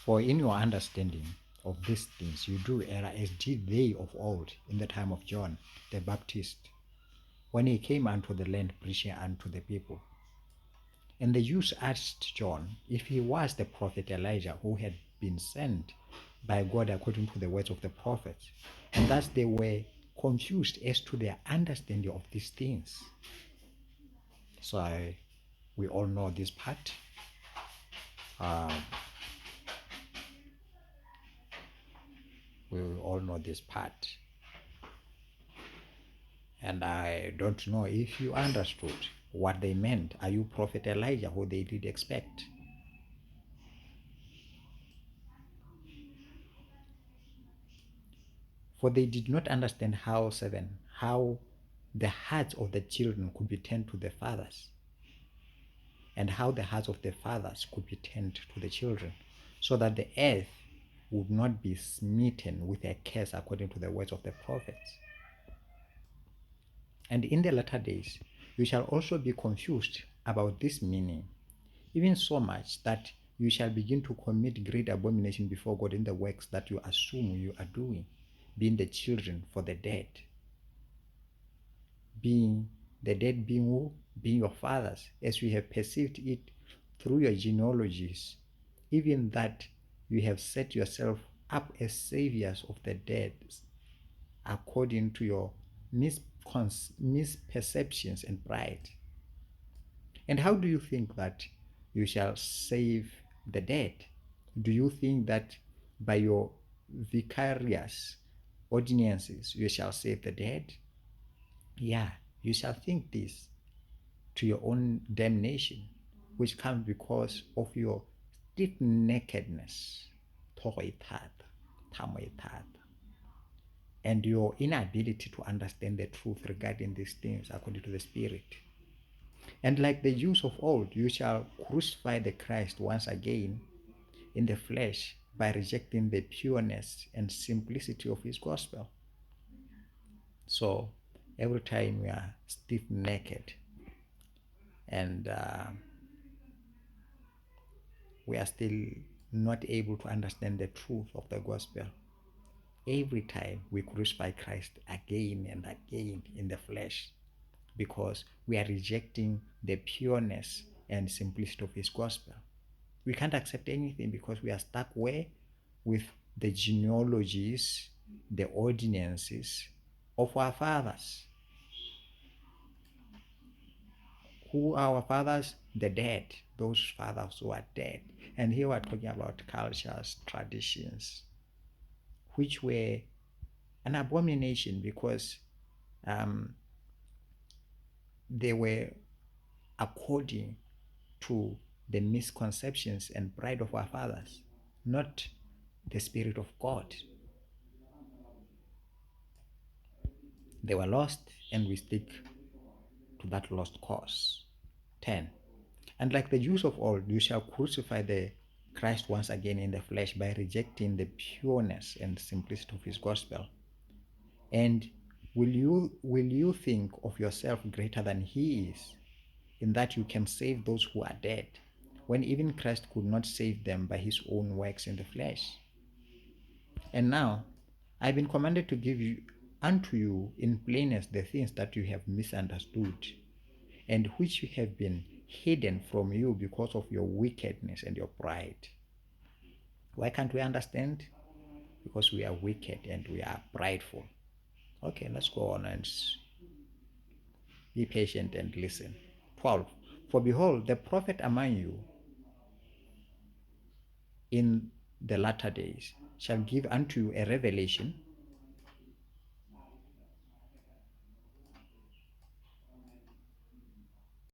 For in your understanding of these things you do err, as did they of old in the time of John the Baptist, when he came unto the land preaching unto the people. And the Jews asked John if he was the prophet Elijah who had been sent by God according to the words of the prophets. And thus they were confused as to their understanding of these things. So we all know this part. We all know this part. And I don't know if you understood what they meant. Are you Prophet Elijah, who they did expect? For they did not understand how the hearts of the children could be turned to the fathers, and how the hearts of the fathers could be turned to the children, so that the earth would not be smitten with a curse according to the words of the prophets. And in the latter days you shall also be confused about this meaning, even so much that you shall begin to commit great abomination before God in the works that you assume you are doing, being the children for the dead. Being the dead being who? Being your fathers, as we have perceived it through your genealogies, even that you have set yourself up as saviors of the dead, according to your misperceptions and pride. And how do you think that you shall save the dead? Do you think that by your vicarious ordinances you shall save the dead? Yeah, you shall think this to your own damnation, which comes because of your stiff-neckedness, and your inability to understand the truth regarding these things according to the Spirit. And like the Jews of old, you shall crucify the Christ once again in the flesh by rejecting the pureness and simplicity of his gospel. So every time we are stiff-necked and we are still not able to understand the truth of the gospel, every time we crucify Christ again and again in the flesh, because we are rejecting the pureness and simplicity of his gospel. We can't accept anything because we are stuck where? With the genealogies, the ordinances of our fathers. Who are our fathers? The dead. Those fathers who are dead. And here we're talking about cultures, traditions, which were an abomination because they were according to the misconceptions and pride of our fathers, not the Spirit of God. They were lost, and we stick to that lost cause. 10. And like the Jews of old, you shall crucify the Christ once again in the flesh by rejecting the pureness and simplicity of his gospel. And will you think of yourself greater than he is, in that you can save those who are dead, when even Christ could not save them by his own works in the flesh? And now I've been commanded to give you unto you in plainness the things that you have misunderstood, and which have been hidden from you because of your wickedness and your pride. Why can't we understand? Because we are wicked and we are prideful. Okay, let's go on and be patient and listen. 12. For behold, the prophet among you in the latter days shall give unto you a revelation